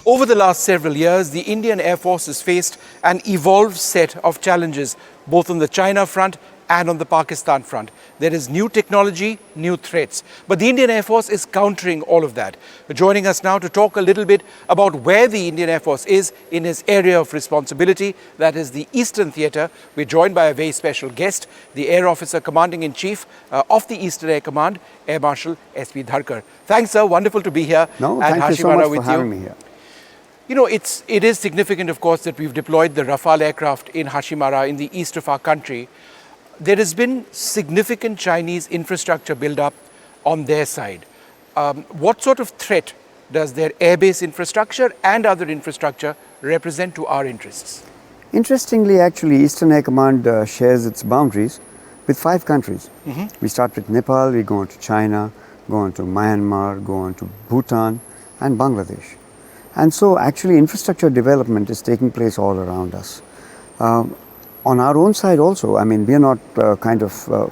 Over the last several years, the Indian Air Force has faced an evolved set of challenges, both on the China front and on the Pakistan front. There is new technology, new threats. But the Indian Air Force is countering all of that. Joining us now to talk a little bit about where the Indian Air Force is in its area of responsibility, that is the Eastern Theatre. We're joined by a very special guest, the Air Officer Commanding-in-Chief of the Eastern Air Command, Air Marshal S.P. Dharkar. Thanks, sir. Wonderful to be here. No, thank you so much for having me here. You know, it is significant, of course, that we've deployed the Rafale aircraft in Hashimara in the east of our country. There has been significant Chinese infrastructure build-up on their side. What sort of threat does their airbase infrastructure and other infrastructure represent to our interests? Interestingly, actually, Eastern Air Command shares its boundaries with 5 countries. We start with Nepal, we go on to China, go on to Myanmar, go on to Bhutan and Bangladesh. And so actually infrastructure development is taking place all around us. On our own side also, I mean, we are not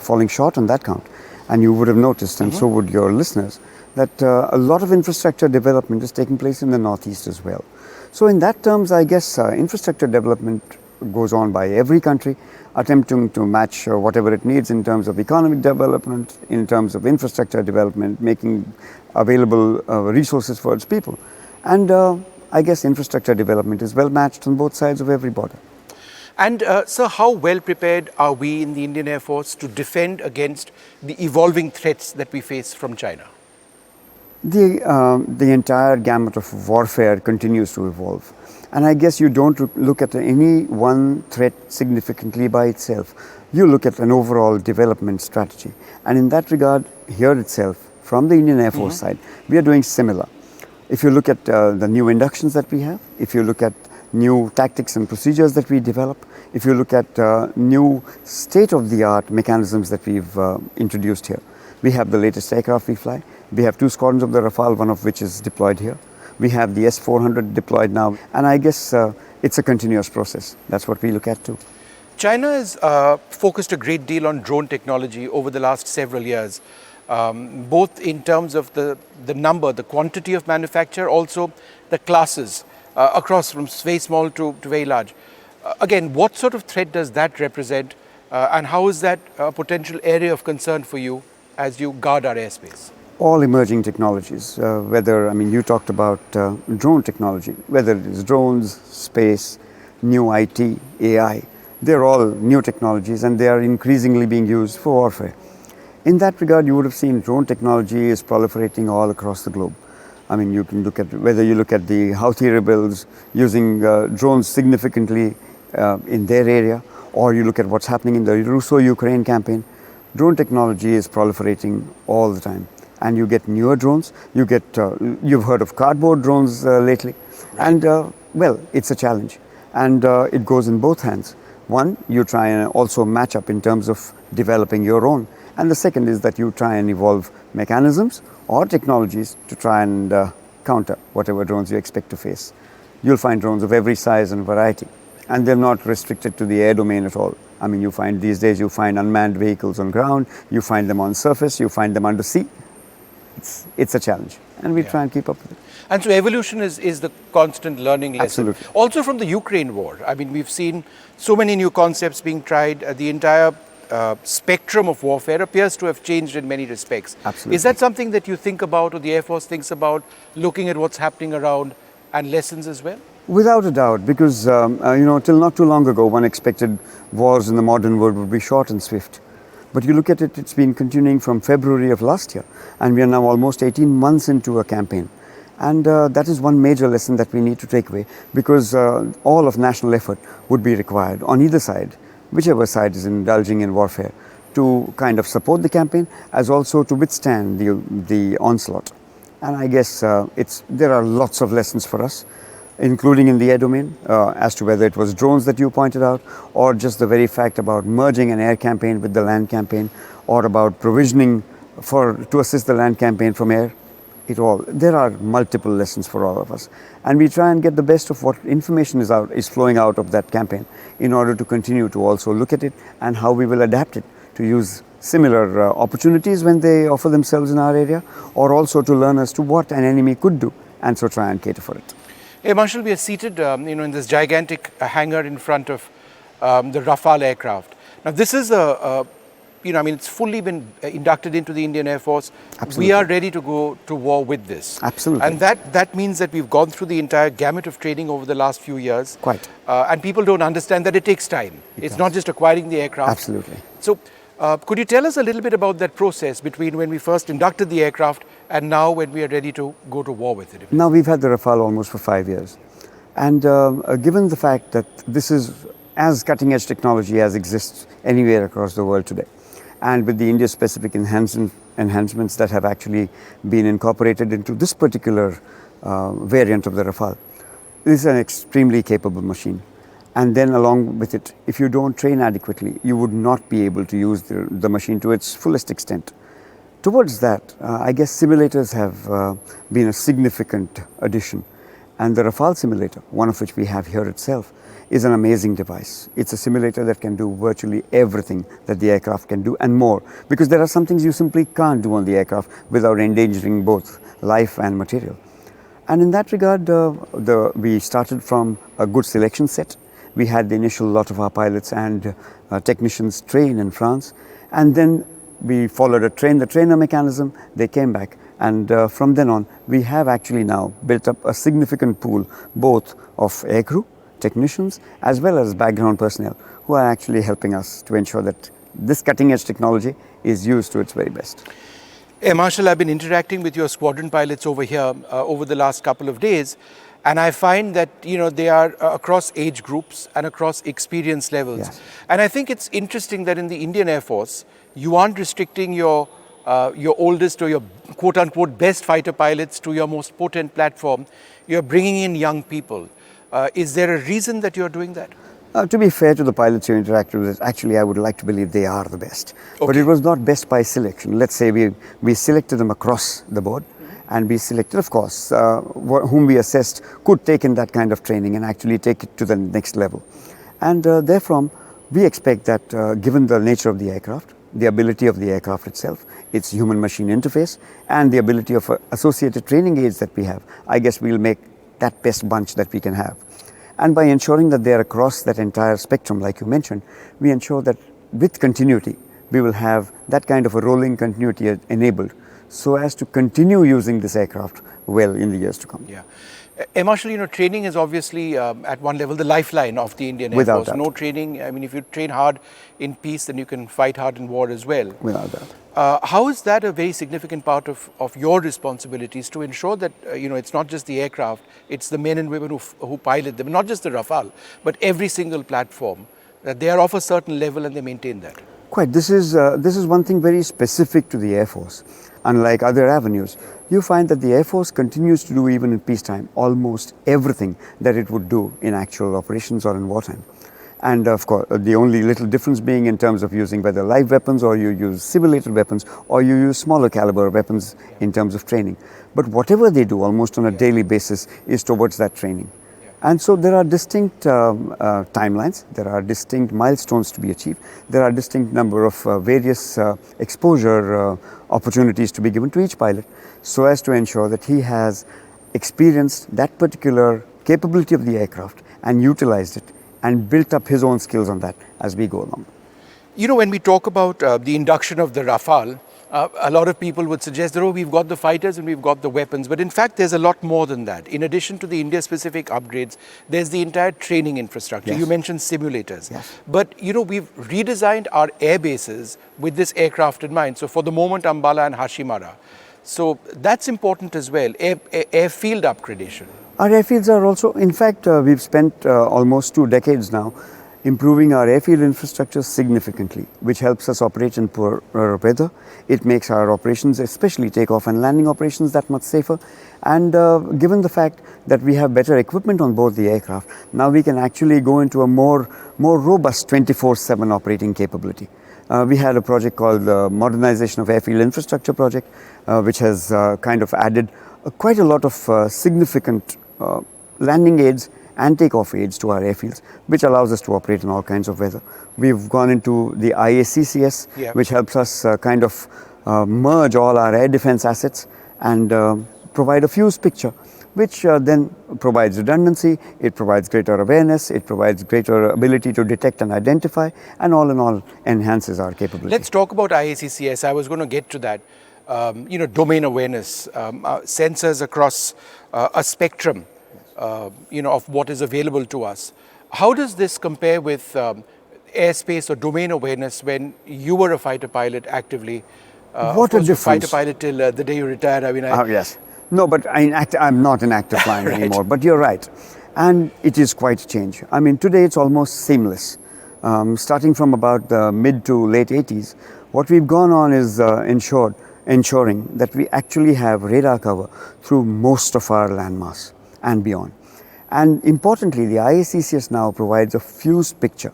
falling short on that count. And you would have noticed, and so would your listeners, that a lot of infrastructure development is taking place in the Northeast as well. So in that terms, I guess infrastructure development goes on by every country, attempting to match whatever it needs in terms of economic development, in terms of infrastructure development, making available resources for its people. And I guess infrastructure development is well matched on both sides of every border. And sir, how well prepared are we in the Indian Air Force to defend against the evolving threats that we face from China? The entire gamut of warfare continues to evolve. And I guess you don't look at any one threat significantly by itself. You look at an overall development strategy. And in that regard, here itself, from the Indian Air Force side, we are doing similar. If you look at the new inductions that we have, if you look at new tactics and procedures that we develop, if you look at new state-of-the-art mechanisms that we've introduced here. We have the latest aircraft we fly. We have 2 squadrons of the Rafale, one of which is deployed here. We have the S-400 deployed now. And I guess it's a continuous process. That's what we look at too. China has focused a great deal on drone technology over the last several years. Both in terms of the number, the quantity of manufacture, also the classes across from very small to very large. Again, what sort of threat does that represent and how is that a potential area of concern for you as you guard our airspace? All emerging technologies, you talked about drone technology, whether it is drones, space, new IT, AI, they're all new technologies and they are increasingly being used for warfare. In that regard, you would have seen drone technology is proliferating all across the globe. I mean, you can look at whether you look at the Houthi rebels using drones significantly in their area, or you look at what's happening in the Russo-Ukraine campaign. Drone technology is proliferating all the time. And you get newer drones, you've heard of cardboard drones lately. Right. And well, it's a challenge. And it goes in both hands. One, you try and also match up in terms of developing your own. And the second is that you try and evolve mechanisms or technologies to try and counter whatever drones you expect to face. You'll find drones of every size and variety, and they're not restricted to the air domain at all. I mean, you find these days, you find unmanned vehicles on ground, you find them on surface, you find them under sea. It's a challenge, and we try and keep up with it. And so evolution is the constant learning lesson. Absolutely. Also from the Ukraine war, I mean, we've seen so many new concepts being tried. The entire spectrum of warfare appears to have changed in many respects. Absolutely. Is that something that you think about or the Air Force thinks about, looking at what's happening around and lessons as well? Without a doubt, because till not too long ago, one expected wars in the modern world would be short and swift. But you look at it, it's been continuing from February of last year, and we are now almost 18 months into a campaign. And that is one major lesson that we need to take away, because all of national effort would be required on either side, whichever side is indulging in warfare, to kind of support the campaign as also to withstand the onslaught. And I guess there are lots of lessons for us, including in the air domain, as to whether it was drones that you pointed out, or just the very fact about merging an air campaign with the land campaign, or about provisioning to assist the land campaign from air. There are multiple lessons for all of us, and we try and get the best of what information is flowing out of that campaign in order to continue to also look at it and how we will adapt it to use similar opportunities when they offer themselves in our area, or also to learn as to what an enemy could do, and so try and cater for it. Hey, Marshal, we are seated, in this gigantic hangar in front of the Rafale aircraft. Now, this is it's fully been inducted into the Indian Air Force. Absolutely. We are ready to go to war with this. Absolutely. And that means that we've gone through the entire gamut of training over the last few years. Quite. And people don't understand that it takes time. It's not just acquiring the aircraft. Absolutely. So, could you tell us a little bit about that process between when we first inducted the aircraft and now when we are ready to go to war with it? Now we've had the Rafale almost for 5 years. And given the fact that this is as cutting edge technology as exists anywhere across the world today, and with the India specific enhancements that have actually been incorporated into this particular variant of the Rafale, this is an extremely capable machine. And then along with it, if you don't train adequately, you would not be able to use the machine to its fullest extent. Towards that, I guess simulators have been a significant addition. And the Rafale simulator, one of which we have here itself, is an amazing device. It's a simulator that can do virtually everything that the aircraft can do and more, because there are some things you simply can't do on the aircraft without endangering both life and material. And in that regard, we started from a good selection set. We had the initial lot of our pilots and technicians train in France, and then we followed a train-the-trainer mechanism. They came back, and from then on, we have actually now built up a significant pool both of aircrew, technicians, as well as background personnel who are actually helping us to ensure that this cutting-edge technology is used to its very best. Hey, Marshal, I've been interacting with your squadron pilots over here over the last couple of days, and I find that they are across age groups and across experience levels. Yes. And I think it's interesting that in the Indian Air Force, you aren't restricting your oldest or your quote-unquote best fighter pilots to your most potent platform. You're bringing in young people. Is there a reason that you're doing that? To be fair to the pilots you interacted with, actually I would like to believe they are the best. Okay. But it was not best by selection. Let's say we selected them across the board, and we selected, of course, whom we assessed could take in that kind of training and actually take it to the next level. And therefrom, we expect that given the nature of the aircraft, the ability of the aircraft itself, its human-machine interface, and the ability of associated training aids that we have, I guess we'll make that best bunch that we can have. And by ensuring that they are across that entire spectrum, like you mentioned, we ensure that with continuity, we will have that kind of a rolling continuity enabled so as to continue using this aircraft well in the years to come. Yeah. Marshal, training is obviously at one level the lifeline of the Indian Air Without Force. doubt. No training, if you train hard in peace, then you can fight hard in war as well. Without doubt. How is that a very significant part of your responsibilities to ensure that, it's not just the aircraft, it's the men and women who pilot them, not just the Rafale, but every single platform, that they are of a certain level and they maintain that? Quite. This is one thing very specific to the Air Force. Unlike other avenues, you find that the Air Force continues to do, even in peacetime, almost everything that it would do in actual operations or in wartime. And of course, the only little difference being in terms of using whether live weapons or you use simulated weapons or you use smaller caliber weapons in terms of training. But whatever they do almost on a daily basis is towards that training. And so there are distinct timelines, there are distinct milestones to be achieved, there are distinct number of various exposure opportunities to be given to each pilot so as to ensure that he has experienced that particular capability of the aircraft and utilized it and built up his own skills on that as we go along. When we talk about the induction of the Rafale, a lot of people would suggest that, we've got the fighters and we've got the weapons. But in fact, there's a lot more than that. In addition to the India-specific upgrades, there's the entire training infrastructure. Yes. You mentioned simulators. Yes. But, we've redesigned our air bases with this aircraft in mind. So for the moment, Ambala and Hashimara. So that's important as well, airfield upgradation. Our airfields are also, in fact, we've spent almost 2 decades now improving our airfield infrastructure significantly, which helps us operate in poor weather. It makes our operations, especially takeoff and landing operations, that much safer. And given the fact that we have better equipment on board the aircraft, now we can actually go into a more robust 24/7 operating capability. We had a project called the Modernization of Airfield Infrastructure project, which has kind of added quite a lot of significant landing aids and takeoff aids to our airfields, which allows us to operate in all kinds of weather. We've gone into the IACCs, Yeah. which helps us kind of merge all our air defense assets and provide a fused picture, which then provides redundancy, it provides greater awareness, it provides greater ability to detect and identify, and all in all enhances our capability. Let's talk about IACCs. I was going to get to that. Domain awareness, sensors across a spectrum, of what is available to us. How does this compare with airspace or domain awareness when you were a fighter pilot actively? What a difference. Fighter pilot till the day you retired. Yes. No, but I'm not in active flying Right. anymore, but you're right. And it is quite a change. Today it's almost seamless. Starting from about the mid to late 80s, what we've gone on is ensuring that we actually have radar cover through most of our landmass and beyond. And importantly, the IACCs now provides a fused picture,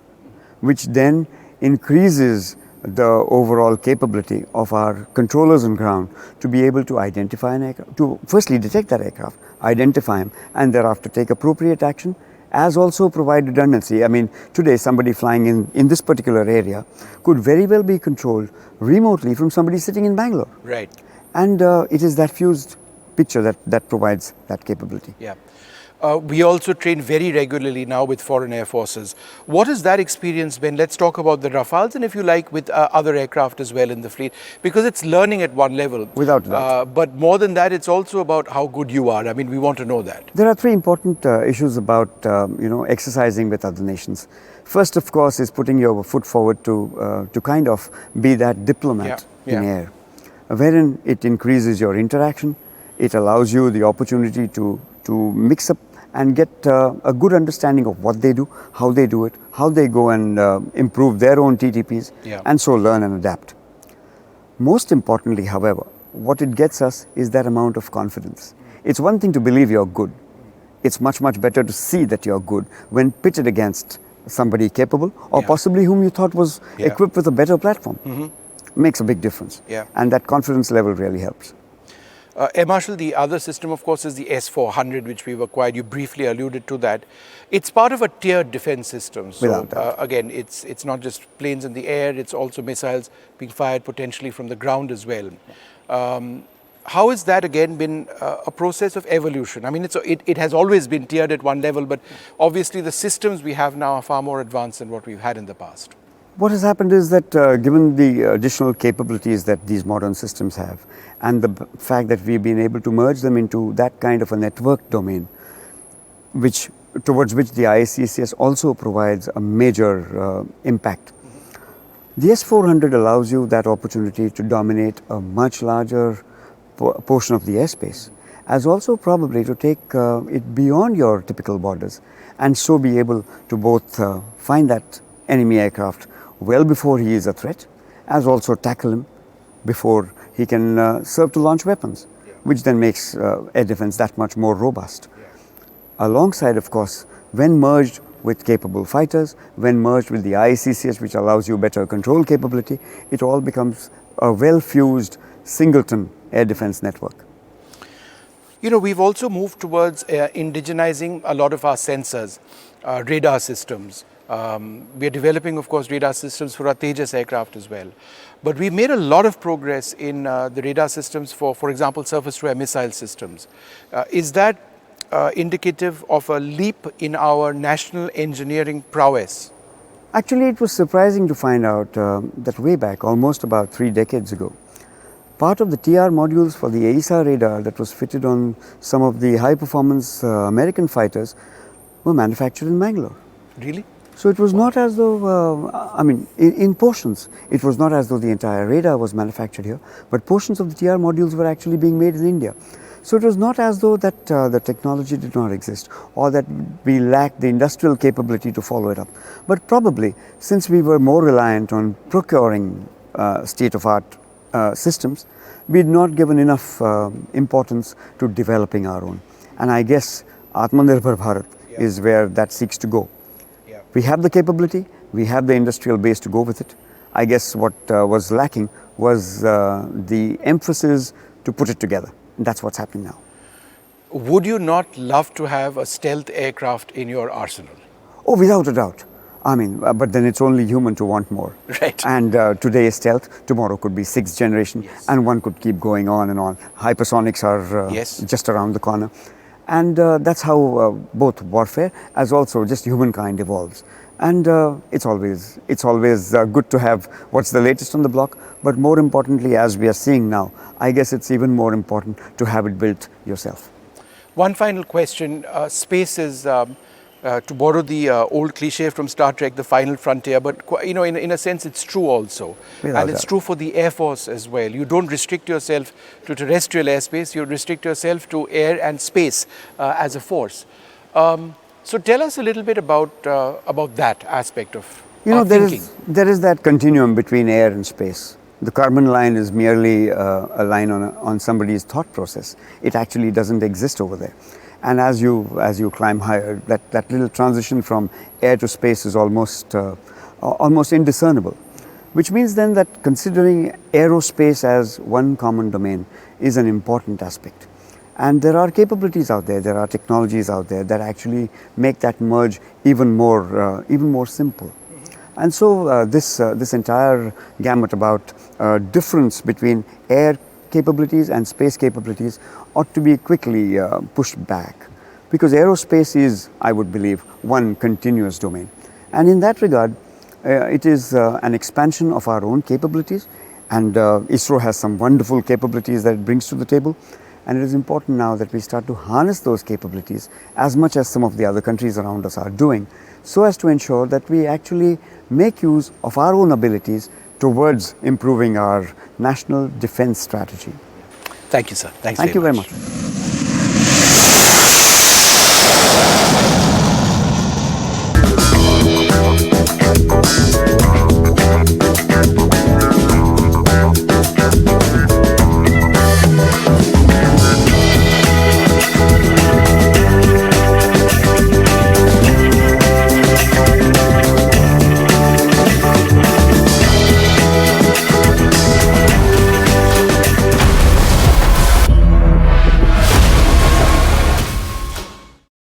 which then increases the overall capability of our controllers on ground to be able to identify an aircraft, to firstly detect that aircraft, identify him, and thereafter take appropriate action, as also provide redundancy. Today somebody flying in this particular area could very well be controlled remotely from somebody sitting in Bangalore. Right. And it is that fused picture that provides that capability. Yeah. We also train very regularly now with foreign air forces. What has that experience been? Let's talk about the Rafales and, if you like, with other aircraft as well in the fleet, because it's learning at one level. Without doubt. But more than that, it's also about how good you are. We want to know that. There are three important issues about exercising with other nations. First, of course, is putting your foot forward to kind of be that diplomat in air, wherein it increases your interaction. It allows you the opportunity to mix up and get a good understanding of what they do, how they do it, how they go and improve their own TTPs, and so learn and adapt. Most importantly, however, what it gets us is that amount of confidence. It's one thing to believe you're good. It's much, much better to see that you're good when pitted against somebody capable or possibly whom you thought was equipped with a better platform. Makes a big difference. And that confidence level really helps. Air Marshal, the other system, of course, is the S-400, which we've acquired. You briefly alluded to that. It's part of a tiered defense system. So, again, it's not just planes in the air, it's also missiles being fired potentially from the ground as well. How has that, again, been a process of evolution? It has always been tiered at one level, but obviously the systems we have now are far more advanced than what we've had in the past. What has happened is that given the additional capabilities that these modern systems have, and the fact that we've been able to merge them into that kind of a network domain, towards which the IACCs also provides a major impact. The S-400 allows you that opportunity to dominate a much larger portion of the airspace, as also probably to take it beyond your typical borders, and so be able to both find that enemy aircraft well before he is a threat, as also tackle him before he can serve to launch weapons, which then makes air defense that much more robust. Alongside, of course, when merged with capable fighters, when merged with the IACCs, which allows you better control capability, it all becomes a well-fused singleton air defense network. We've also moved towards indigenizing a lot of our sensors, radar systems. We are developing, of course, radar systems for our Tejas aircraft as well. But we've made a lot of progress in the radar systems for example, surface-to-air missile systems. Is that indicative of a leap in our national engineering prowess? Actually, it was surprising to find out that way back, almost about 3 decades ago, part of the TR modules for the AESA radar that was fitted on some of the high-performance American fighters were manufactured in Bangalore. Really? So it was not as though, in portions, it was not as though the entire radar was manufactured here, but portions of the TR modules were actually being made in India. So it was not as though that the technology did not exist or that we lacked the industrial capability to follow it up. But probably, since we were more reliant on procuring state-of-art systems, we had not given enough importance to developing our own. And I guess Atmanirbhar Bharat is where that seeks to go. We have the capability, we have the industrial base to go with it. I guess what was lacking was the emphasis to put it together. And that's what's happening now. Would you not love to have a stealth aircraft in your arsenal? Oh, without a doubt. I mean, but then it's only human to want more. Right. And today is stealth, tomorrow could be sixth generation, Yes. and one could keep going on and on. Hypersonics are Yes. just around the corner. And that's how both warfare as also just humankind evolves. And it's always good to have what's the latest on the block, but more importantly, as we are seeing now, I guess it's even more important to have it built yourself. One final question. Space is, to borrow the old cliche from Star Trek, the final frontier, but in a sense it's true also. Without And it's doubt. true for the Air Force as well. You don't restrict yourself to terrestrial airspace, you restrict yourself to air and space as a force. So tell us a little bit about that aspect of our thinking. There is that continuum between air and space. The carbon line is merely a line on somebody's thought process. It actually doesn't exist over there. And as you climb higher, that little transition from air to space is almost indiscernible. Which means then that considering aerospace as one common domain is an important aspect. And there are capabilities out there, there are technologies out there that actually make that merge even more simple. And so this entire gamut about difference between air capabilities and space capabilities ought to be quickly pushed back, because aerospace is, I would believe, one continuous domain. And in that regard, it is an expansion of our own capabilities, and ISRO has some wonderful capabilities that it brings to the table. And it is important now that we start to harness those capabilities as much as some of the other countries around us are doing, so as to ensure that we actually make use of our own abilities towards improving our national defense strategy. Thank you, sir. Thanks Thank you very much. much.